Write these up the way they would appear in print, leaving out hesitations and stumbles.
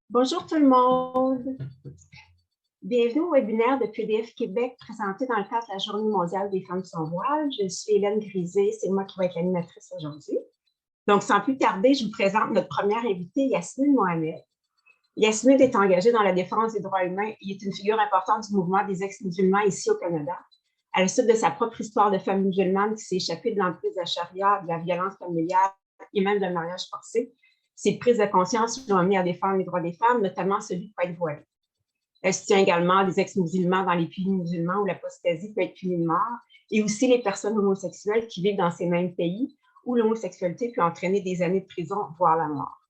Bonjour tout le monde. Bienvenue au webinaire de PDF Québec présenté dans le cadre de la Journée mondiale des femmes sans voile. Je suis Hélène Grisé, c'est moi qui vais être l'animatrice aujourd'hui. Donc, sans plus tarder, je vous présente notre première invitée, Yasmine Mohamed. Yasmine est engagée dans la défense des droits humains et est une figure importante du mouvement des ex-musulmans ici au Canada. À la suite de sa propre histoire de femme musulmane qui s'est échappée de l'emprise de la charia, de la violence familiale et même d'un mariage forcé, ses prises de conscience l'ont amenée à défendre les droits des femmes, notamment celui de ne pas être voilée. Elle soutient également les ex-musulmans dans les pays musulmans où l'apostasie peut être punie de mort, et aussi les personnes homosexuelles qui vivent dans ces mêmes pays où l'homosexualité peut entraîner des années de prison, voire la mort.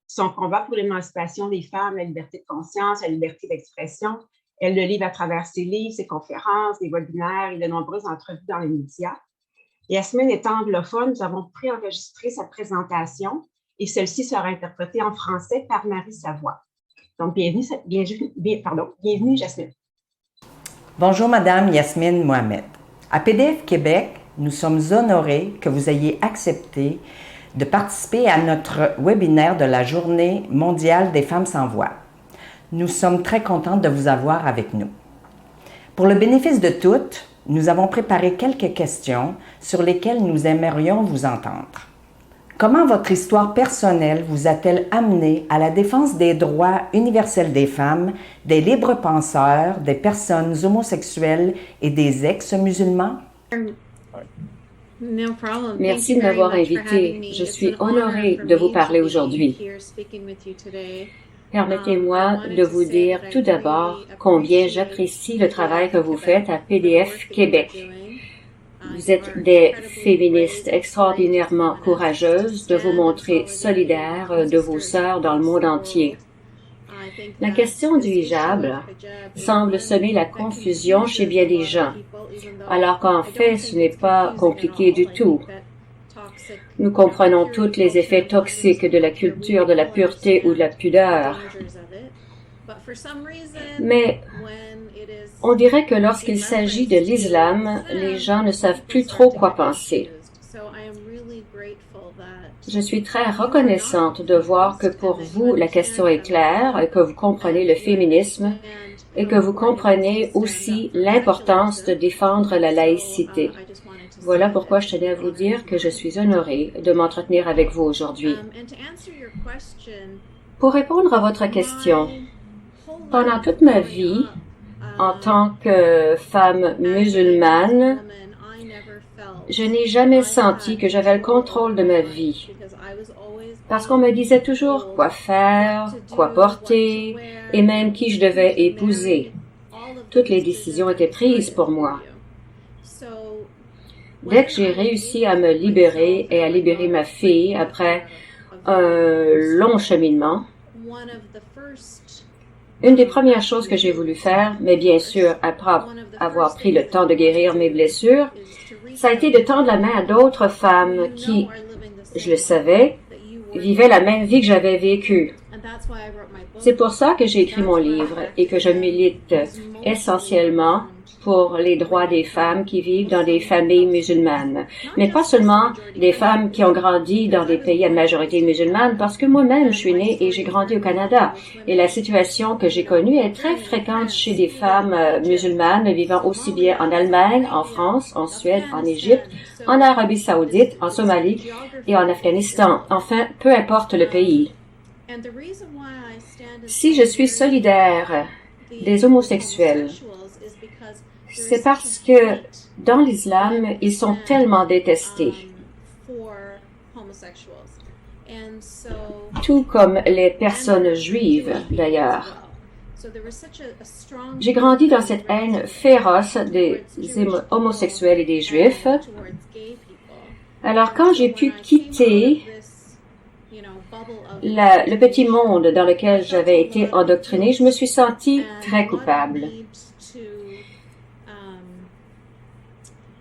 Son combat pour l'émancipation des femmes, la liberté de conscience, la liberté d'expression, elle le livre à travers ses livres, ses conférences, des webinaires et de nombreuses entrevues dans les médias. Yasmine étant anglophone, nous avons préenregistré sa présentation et celle-ci sera interprétée en français par Marie Savoie. Donc, bienvenue, Yasmine. Bonjour, Madame Yasmine Mohamed. À PDF Québec, nous sommes honorés que vous ayez accepté de participer à notre webinaire de la Journée mondiale des femmes sans voile. Nous sommes très contentes de vous avoir avec nous. Pour le bénéfice de toutes, nous avons préparé quelques questions sur lesquelles nous aimerions vous entendre. Comment votre histoire personnelle vous a-t-elle amené à la défense des droits universels des femmes, des libres penseurs, des personnes homosexuelles et des ex-musulmans? Merci de m'avoir invité. Je suis honorée de vous parler aujourd'hui. Permettez-moi de vous dire tout d'abord combien j'apprécie le travail que vous faites à PDF Québec. Vous êtes des féministes extraordinairement courageuses de vous montrer solidaires de vos sœurs dans le monde entier. La question du hijab semble semer la confusion chez bien des gens, alors qu'en fait, ce n'est pas compliqué du tout. Nous comprenons tous les effets toxiques de la culture de la pureté ou de la pudeur. Mais on dirait que lorsqu'il s'agit de l'islam, les gens ne savent plus trop quoi penser. Je suis très reconnaissante de voir que pour vous, la question est claire, que vous comprenez le féminisme et que vous comprenez aussi l'importance de défendre la laïcité. Voilà pourquoi je tenais à vous dire que je suis honorée de m'entretenir avec vous aujourd'hui. Pour répondre à votre question, pendant toute ma vie, en tant que femme musulmane, je n'ai jamais senti que j'avais le contrôle de ma vie. Parce qu'on me disait toujours quoi faire, quoi porter, et même qui je devais épouser. Toutes les décisions étaient prises pour moi. Dès que j'ai réussi à me libérer et à libérer ma fille après un long cheminement, une des premières choses que j'ai voulu faire, mais bien sûr après avoir pris le temps de guérir mes blessures, ça a été de tendre la main à d'autres femmes qui, je le savais, vivaient la même vie que j'avais vécue. C'est pour ça que j'ai écrit mon livre et que je milite essentiellement pour les droits des femmes qui vivent dans des familles musulmanes. Mais pas seulement des femmes qui ont grandi dans des pays à majorité musulmane, parce que moi-même, je suis née et j'ai grandi au Canada. Et la situation que j'ai connue est très fréquente chez des femmes musulmanes vivant aussi bien en Allemagne, en France, en Suède, en Égypte, en Arabie Saoudite, en Somalie et en Afghanistan. Enfin, peu importe le pays. Si je suis solidaire des homosexuels, c'est parce que dans l'islam, ils sont tellement détestés. Tout comme les personnes juives, d'ailleurs. J'ai grandi dans cette haine féroce des homosexuels et des juifs. Alors quand j'ai pu quitter le petit monde dans lequel j'avais été endoctrinée, je me suis sentie très coupable.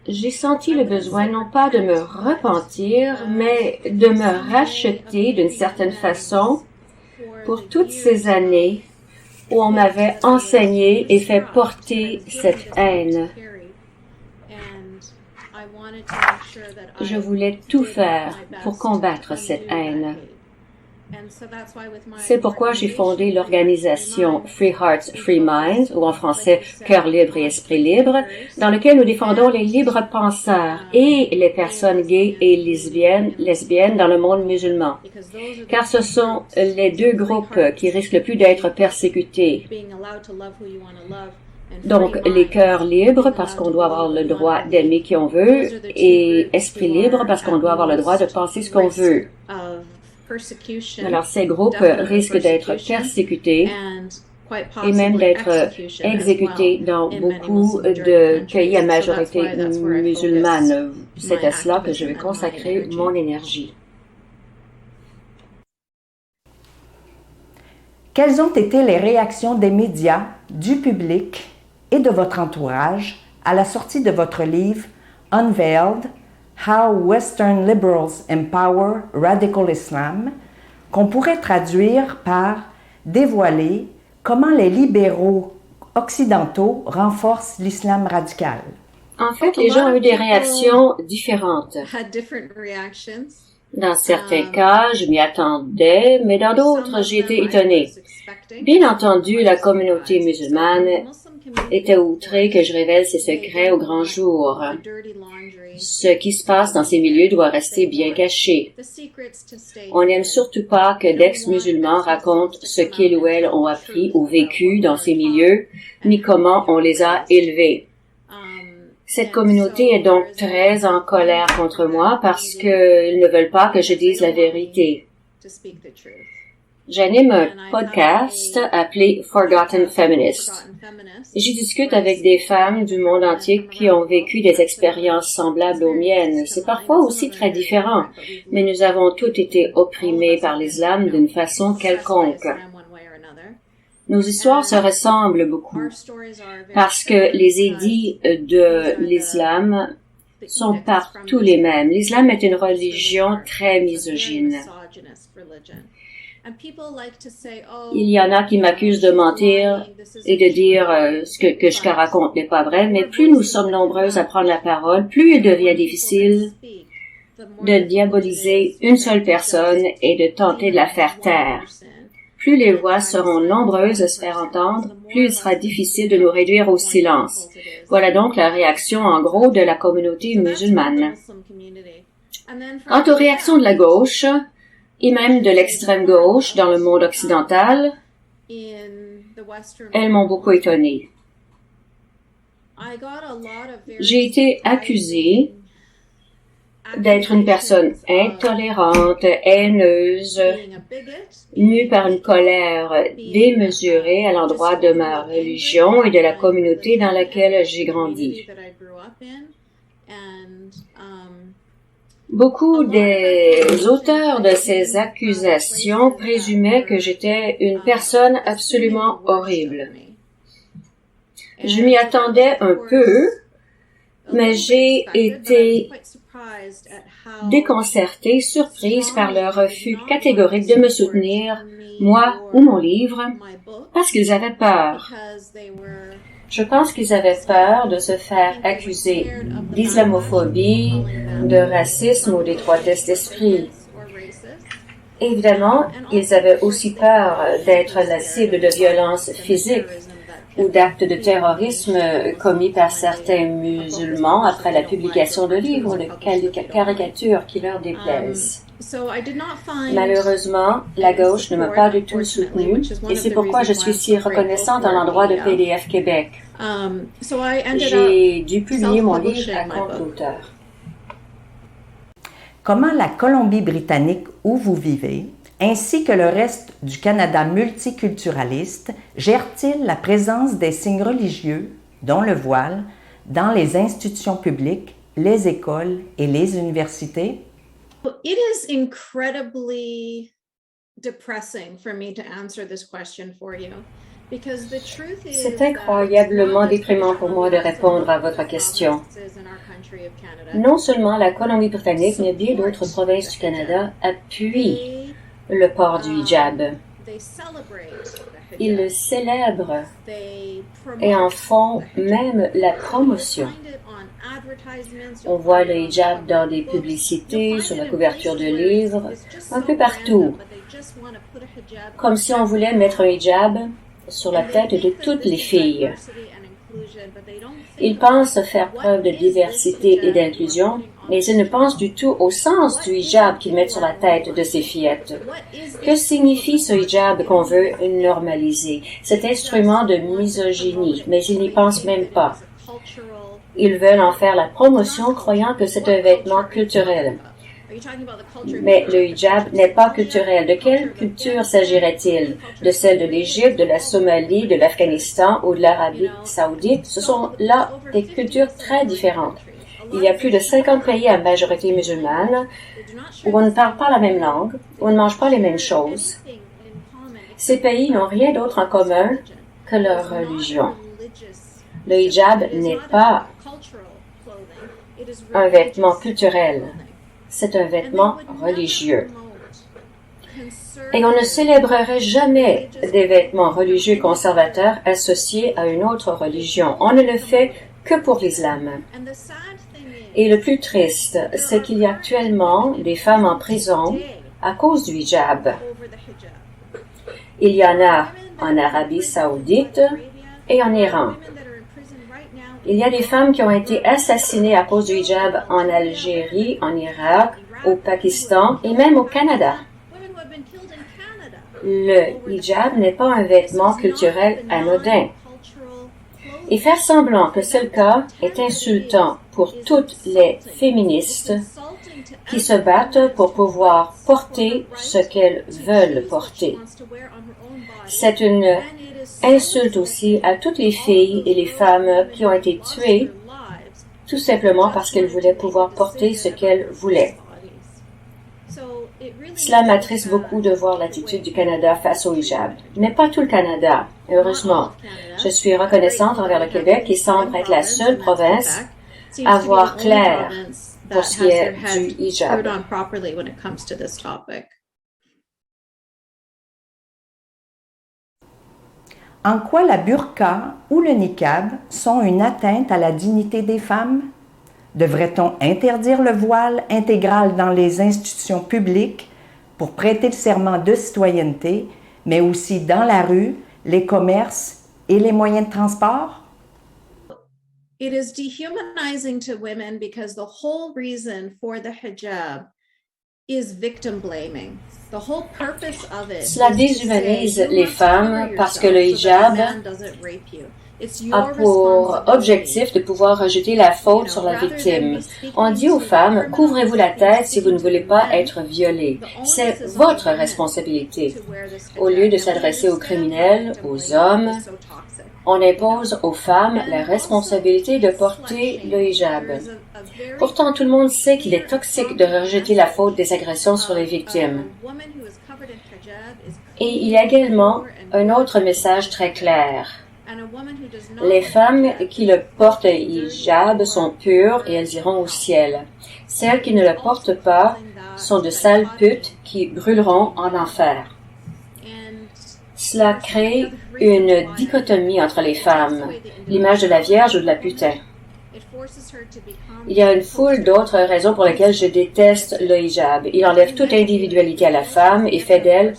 J'ai senti le besoin non pas de me repentir, mais de me racheter d'une certaine façon pour toutes ces années où on m'avait enseigné et fait porter cette haine. Je voulais tout faire pour combattre cette haine. C'est pourquoi j'ai fondé l'organisation Free Hearts, Free Minds, ou en français Cœur libre et esprit libre, dans lequel nous défendons les libres penseurs et les personnes gays et lesbiennes dans le monde musulman. Car ce sont les deux groupes qui risquent le plus d'être persécutés. Donc, les cœurs libres, parce qu'on doit avoir le droit d'aimer qui on veut, et esprit libre, parce qu'on doit avoir le droit de penser ce qu'on veut. Alors, ces groupes risquent d'être persécutés et même d'être exécutés dans beaucoup de pays à majorité musulmane. C'est à cela que je vais consacrer mon énergie. Quelles ont été les réactions des médias, du public et de votre entourage à la sortie de votre livre Unveiled, How Western Liberals Empower Radical Islam, qu'on pourrait traduire par Dévoiler comment les libéraux occidentaux renforcent l'islam radical? En fait, les gens ont eu des réactions différentes. Dans certains cas, je m'y attendais, mais dans d'autres, j'ai été étonnée. Bien entendu, la communauté musulmane était outrée que je révèle ses secrets au grand jour. Ce qui se passe dans ces milieux doit rester bien caché. On n'aime surtout pas que d'ex-musulmans racontent ce qu'ils ou elles ont appris ou vécu dans ces milieux, ni comment on les a élevés. Cette communauté est donc très en colère contre moi parce qu'ils ne veulent pas que je dise la vérité. J'anime un podcast appelé Forgotten Feminist. J'y discute avec des femmes du monde entier qui ont vécu des expériences semblables aux miennes. C'est parfois aussi très différent, mais nous avons toutes été opprimées par l'islam d'une façon quelconque. Nos histoires se ressemblent beaucoup parce que les édits de l'islam sont partout les mêmes. L'islam est une religion très misogyne. Il y en a qui m'accusent de mentir et de dire que je raconte n'est pas vrai, mais plus nous sommes nombreuses à prendre la parole, plus il devient difficile de diaboliser une seule personne et de tenter de la faire taire. Plus les voix seront nombreuses à se faire entendre, plus il sera difficile de nous réduire au silence. Voilà donc la réaction en gros de la communauté musulmane. Quant aux réactions de la gauche, et même de l'extrême gauche dans le monde occidental, elles m'ont beaucoup étonnée. J'ai été accusée d'être une personne intolérante, haineuse, mue par une colère démesurée à l'endroit de ma religion et de la communauté dans laquelle j'ai grandi. Beaucoup des auteurs de ces accusations présumaient que j'étais une personne absolument horrible. Je m'y attendais un peu, mais j'ai été déconcertée, surprise par leur refus catégorique de me soutenir, moi ou mon livre, parce qu'ils avaient peur. Je pense qu'ils avaient peur de se faire accuser d'islamophobie, de racisme ou d'étroitesse d'esprit. Évidemment, ils avaient aussi peur d'être la cible de violences physiques ou d'actes de terrorisme commis par certains musulmans après la publication de livres ou de caricatures qui leur déplaisent. Malheureusement, la gauche ne m'a pas du tout soutenue et c'est pourquoi je suis si reconnaissante à l'endroit de PDF Québec. J'ai dû publier mon livre à compte d'auteur. Comment la Colombie-Britannique où vous vivez, ainsi que le reste du Canada multiculturaliste, gère-t-il la présence des signes religieux, dont le voile, dans les institutions publiques, les écoles et les universités? It is incredibly depressing for me to answer this question for you. C'est incroyablement déprimant pour moi de répondre à votre question. Non seulement la Colombie-Britannique, mais bien d'autres provinces du Canada appuient le port du hijab. Ils le célèbrent et en font même la promotion. On voit le hijab dans des publicités, sur la couverture de livres, un peu partout. comme si on voulait mettre un hijab sur la tête de toutes les filles. Ils pensent faire preuve de diversité et d'inclusion, mais ils ne pensent du tout au sens du hijab qu'ils mettent sur la tête de ces fillettes. Que signifie ce hijab qu'on veut normaliser? Cet instrument de misogynie, mais ils n'y pensent même pas. Ils veulent en faire la promotion, croyant que c'est un vêtement culturel. Mais le hijab n'est pas culturel. De quelle culture s'agirait-il? De celle de l'Égypte, de la Somalie, de l'Afghanistan ou de l'Arabie saoudite? Ce sont là des cultures très différentes. Il y a plus de 50 pays à majorité musulmane où on ne parle pas la même langue, où on ne mange pas les mêmes choses. Ces pays n'ont rien d'autre en commun que leur religion. Le hijab n'est pas un vêtement culturel. C'est un vêtement religieux. Et on ne célébrerait jamais des vêtements religieux conservateurs associés à une autre religion. On ne le fait que pour l'islam. Et le plus triste, c'est qu'il y a actuellement des femmes en prison à cause du hijab. Il y en a en Arabie saoudite et en Iran. Il y a des femmes qui ont été assassinées à cause du hijab en Algérie, en Irak, au Pakistan et même au Canada. Le hijab n'est pas un vêtement culturel anodin. Et faire semblant que c'est le cas est insultant pour toutes les féministes qui se battent pour pouvoir porter ce qu'elles veulent porter. C'est une insulte aussi à toutes les filles et les femmes qui ont été tuées tout simplement parce qu'elles voulaient pouvoir porter ce qu'elles voulaient. Cela m'attriste beaucoup de voir l'attitude du Canada face au hijab, mais pas tout le Canada, heureusement. Je suis reconnaissante envers le Québec qui semble être la seule province à voir clair pour ce qui est du hijab. En quoi la burqa ou le niqab sont une atteinte à la dignité des femmes? Devrait-on interdire le voile intégral dans les institutions publiques pour prêter le serment de citoyenneté, mais aussi dans la rue, les commerces et les moyens de transport? It is dehumanizing to women because the whole reason for the hijab is victim blaming. The whole purpose of it. Cela déshumanise les femmes parce que le hijab a pour objectif de pouvoir rejeter la faute sur la victime. On dit aux femmes, couvrez-vous la tête si vous ne voulez pas être violée. C'est votre responsabilité. Au lieu de s'adresser aux criminels, aux hommes, on impose aux femmes la responsabilité de porter le hijab. Pourtant, tout le monde sait qu'il est toxique de rejeter la faute des agressions sur les victimes. Et il y a également un autre message très clair. Les femmes qui le portent hijab sont pures et elles iront au ciel. Celles qui ne le portent pas sont de sales putes qui brûleront en enfer. Cela crée une dichotomie entre les femmes, l'image de la Vierge ou de la putain. Il y a une foule d'autres raisons pour lesquelles je déteste le hijab. Il enlève toute individualité à la femme et fait d'elle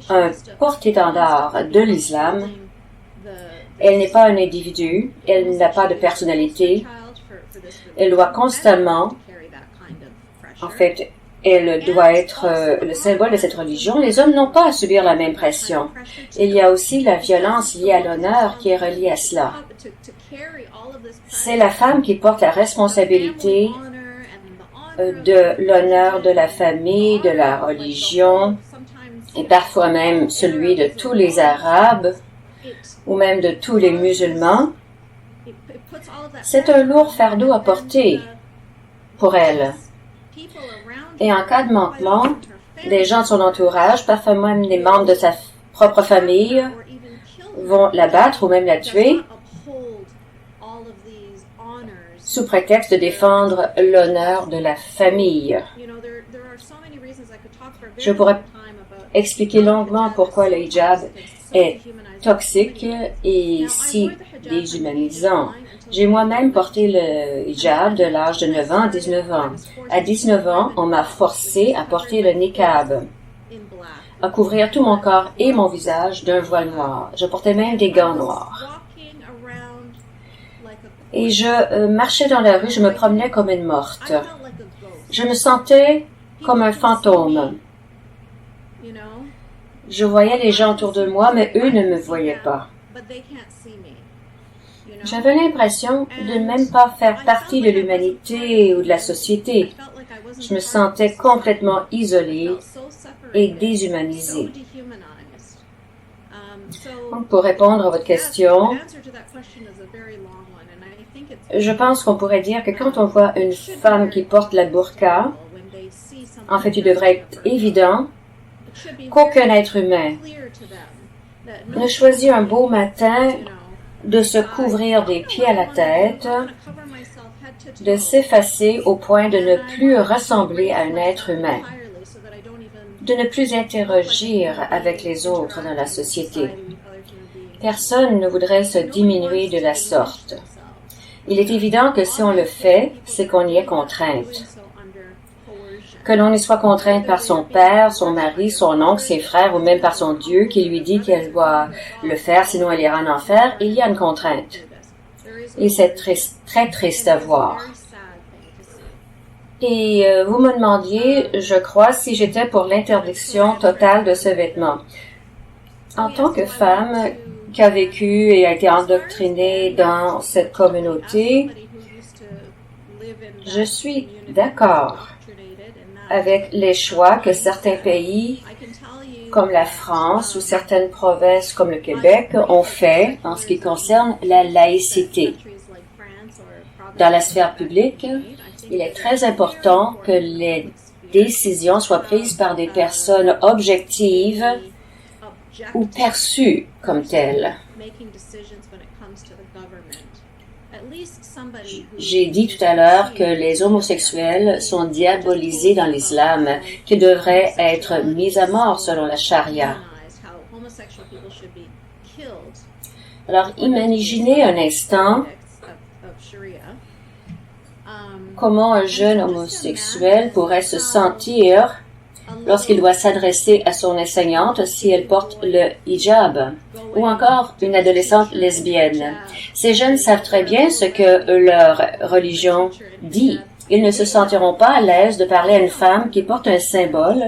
un porte-étendard de l'islam. Elle n'est pas un individu, elle n'a pas de personnalité, elle doit constamment, en fait, elle doit être le symbole de cette religion. Les hommes n'ont pas à subir la même pression. Il y a aussi la violence liée à l'honneur qui est reliée à cela. C'est la femme qui porte la responsabilité de l'honneur de la famille, de la religion, et parfois même celui de tous les Arabes, ou même de tous les musulmans. C'est un lourd fardeau à porter pour elle. Et en cas de manquement, des gens de son entourage, parfois même des membres de sa propre famille, vont la battre ou même la tuer sous prétexte de défendre l'honneur de la famille. Je pourrais expliquer longuement pourquoi le hijab est toxique et si déshumanisant. J'ai moi-même porté le hijab de l'âge de 9 ans à 19 ans. À 19 ans, on m'a forcé à porter le niqab, à couvrir tout mon corps et mon visage d'un voile noir. Je portais même des gants noirs. Et je marchais dans la rue, je me promenais comme une morte. Je me sentais comme un fantôme. Je voyais les gens autour de moi, mais eux ne me voyaient pas. J'avais l'impression de ne même pas faire partie de l'humanité ou de la société. Je me sentais complètement isolée et déshumanisée. Donc, pour répondre à votre question, je pense qu'on pourrait dire que quand on voit une femme qui porte la burqa, en fait, il devrait être évident qu'aucun être humain ne choisit un beau matin de se couvrir des pieds à la tête, de s'effacer au point de ne plus ressembler à un être humain, de ne plus interagir avec les autres dans la société. Personne ne voudrait se diminuer de la sorte. Il est évident que si on le fait, c'est qu'on y est contrainte. Que l'on y soit contrainte par son père, son mari, son oncle, ses frères ou même par son Dieu qui lui dit qu'elle doit le faire, sinon elle ira en enfer, il y a une contrainte. Et c'est très triste à voir. Et vous me demandiez, je crois, si j'étais pour l'interdiction totale de ce vêtement. En tant que femme qui a vécu et a été endoctrinée dans cette communauté, je suis d'accord avec les choix que certains pays, comme la France ou certaines provinces comme le Québec, ont fait en ce qui concerne la laïcité. Dans la sphère publique, il est très important que les décisions soient prises par des personnes objectives ou perçues comme telles. J'ai dit tout à l'heure que les homosexuels sont diabolisés dans l'islam, qu'ils devraient être mis à mort selon la charia. Alors, imaginez un instant comment un jeune homosexuel pourrait se sentir lorsqu'il doit s'adresser à son enseignante si elle porte le hijab, ou encore une adolescente lesbienne. Ces jeunes savent très bien ce que leur religion dit. Ils ne se sentiront pas à l'aise de parler à une femme qui porte un symbole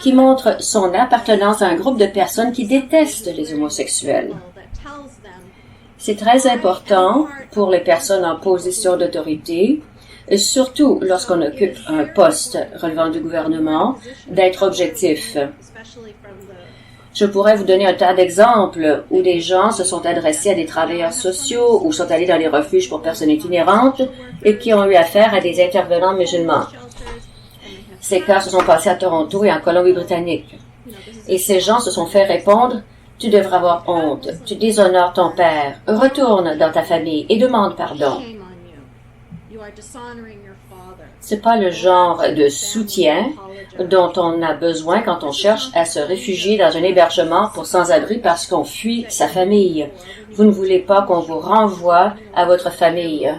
qui montre son appartenance à un groupe de personnes qui détestent les homosexuels. C'est très important pour les personnes en position d'autorité, surtout lorsqu'on occupe un poste relevant du gouvernement, d'être objectif. Je pourrais vous donner un tas d'exemples où des gens se sont adressés à des travailleurs sociaux ou sont allés dans les refuges pour personnes itinérantes et qui ont eu affaire à des intervenants musulmans. Ces cas se sont passés à Toronto et en Colombie-Britannique. Et ces gens se sont fait répondre « Tu devrais avoir honte, tu déshonores ton père, retourne dans ta famille et demande pardon. » C'est pas le genre de soutien dont on a besoin quand on cherche à se réfugier dans un hébergement pour sans-abri parce qu'on fuit sa famille. Vous ne voulez pas qu'on vous renvoie à votre famille.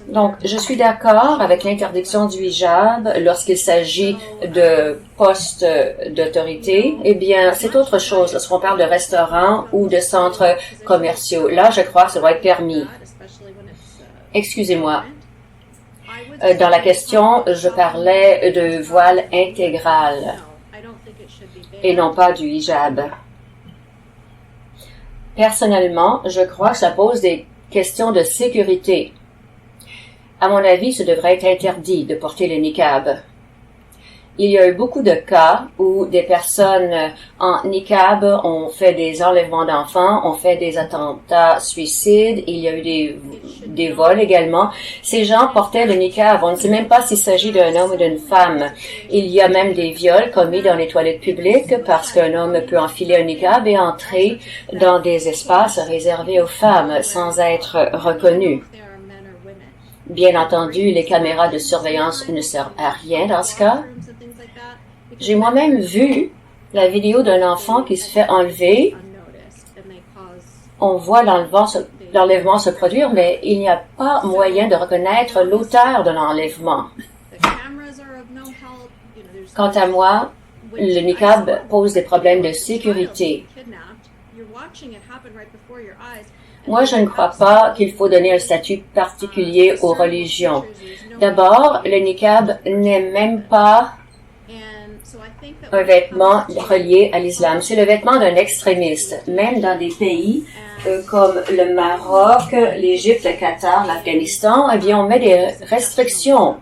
Donc, je suis d'accord avec l'interdiction du hijab lorsqu'il s'agit de postes d'autorité. Eh bien, c'est autre chose lorsqu'on parle de restaurants ou de centres commerciaux. Là, je crois que ça doit être permis. Excusez-moi. Dans la question, je parlais de voile intégral et non pas du hijab. Personnellement, je crois que ça pose des questions de sécurité. À mon avis, ce devrait être interdit de porter le niqab. Il y a eu beaucoup de cas où des personnes en niqab ont fait des enlèvements d'enfants, ont fait des attentats suicides, il y a eu des vols également. Ces gens portaient le niqab, on ne sait même pas s'il s'agit d'un homme ou d'une femme. Il y a même des viols commis dans les toilettes publiques parce qu'un homme peut enfiler un niqab et entrer dans des espaces réservés aux femmes sans être reconnu. Bien entendu, les caméras de surveillance ne servent à rien dans ce cas. J'ai moi-même vu la vidéo d'un enfant qui se fait enlever. On voit l'enlèvement se produire, mais il n'y a pas moyen de reconnaître l'auteur de l'enlèvement. Quant à moi, le niqab pose des problèmes de sécurité. Moi, je ne crois pas qu'il faut donner un statut particulier aux religions. D'abord, le niqab n'est même pas un vêtement relié à l'islam. C'est le vêtement d'un extrémiste. Même dans des pays comme le Maroc, l'Égypte, le Qatar, l'Afghanistan, eh bien, on met des restrictions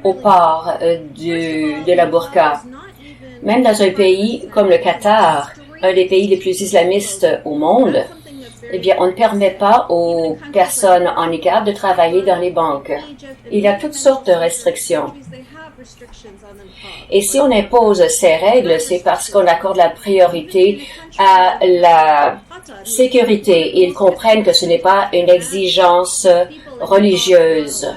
au port de la burqa. Même dans un pays comme le Qatar, un des pays les plus islamistes au monde, eh bien, on ne permet pas aux personnes en niqab de travailler dans les banques. Il y a toutes sortes de restrictions. Et si on impose ces règles, c'est parce qu'on accorde la priorité à la sécurité. Ils comprennent que ce n'est pas une exigence religieuse.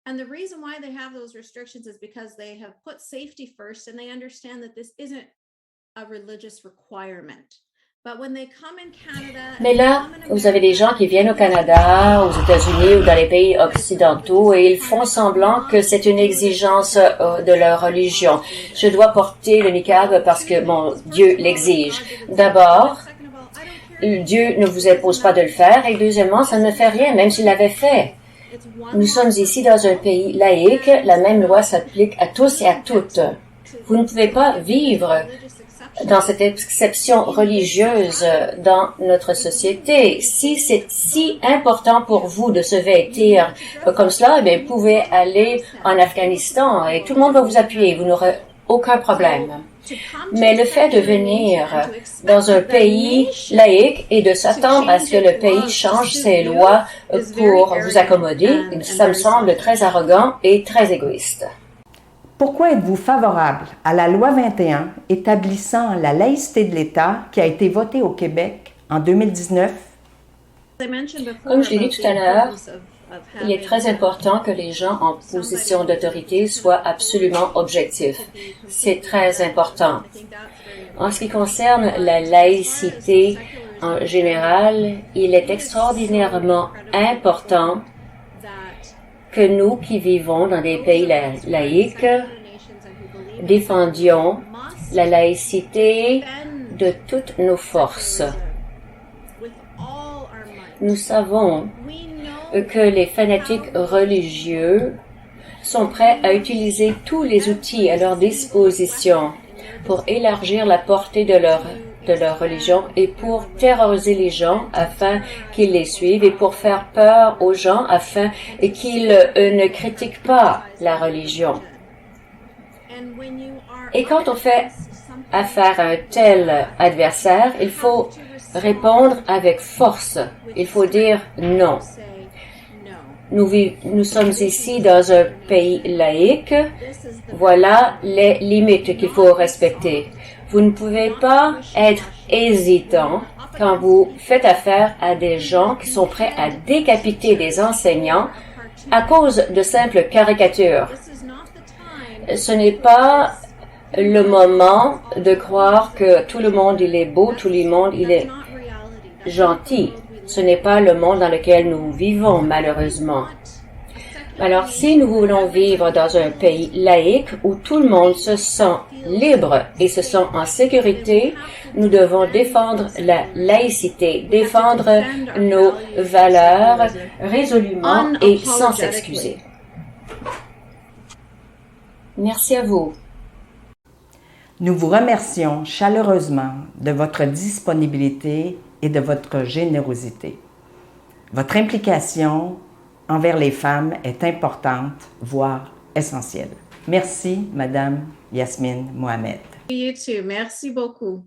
And the reason why they have those restrictions is because they have put safety first and they understand that this isn't a religious requirement. But when they come in Canada, mais là, vous avez des gens qui viennent au Canada, aux États-Unis ou dans les pays occidentaux et ils font semblant que c'est une exigence de leur religion. Je dois porter le niqab parce que mon Dieu l'exige. D'abord, Dieu ne vous impose pas de le faire et deuxièmement, ça ne fait rien, même s'il l'avait fait. Nous sommes ici dans un pays laïque, la même loi s'applique à tous et à toutes. Vous ne pouvez pas vivre dans cette exception religieuse dans notre société. Si c'est si important pour vous de se vêtir comme cela, eh bien, vous pouvez aller en Afghanistan et tout le monde va vous appuyer. Vous n'aurez aucun problème. Mais le fait de venir dans un pays laïque et de s'attendre à ce que le pays change ses lois pour vous accommoder, ça me semble très arrogant et très égoïste. Pourquoi êtes-vous favorable à la loi 21 établissant la laïcité de l'État qui a été votée au Québec en 2019? Comme je l'ai dit tout à l'heure, il est très important que les gens en position d'autorité soient absolument objectifs. C'est très important. En ce qui concerne la laïcité en général, il est extraordinairement important que nous qui vivons dans des pays laïques défendions la laïcité de toutes nos forces. Nous savons que les fanatiques religieux sont prêts à utiliser tous les outils à leur disposition pour élargir la portée de leur religion et pour terroriser les gens afin qu'ils les suivent et pour faire peur aux gens afin qu'ils ne critiquent pas la religion. Et quand on fait affaire à un tel adversaire, il faut répondre avec force. Il faut dire non. Nous sommes ici dans un pays laïque. Voilà les limites qu'il faut respecter. Vous ne pouvez pas être hésitant quand vous faites affaire à des gens qui sont prêts à décapiter des enseignants à cause de simples caricatures. Ce n'est pas le moment de croire que tout le monde il est beau, tout le monde il est gentil. Ce n'est pas le monde dans lequel nous vivons, malheureusement. Alors, si nous voulons vivre dans un pays laïque où tout le monde se sent libre et se sent en sécurité, nous devons défendre la laïcité, défendre nos valeurs résolument et sans s'excuser. Merci à vous. Nous vous remercions chaleureusement de votre disponibilité et de votre générosité. Votre implication envers les femmes est importante, voire essentielle. Merci, Madame Yasmine Mohamed. You too. Merci beaucoup.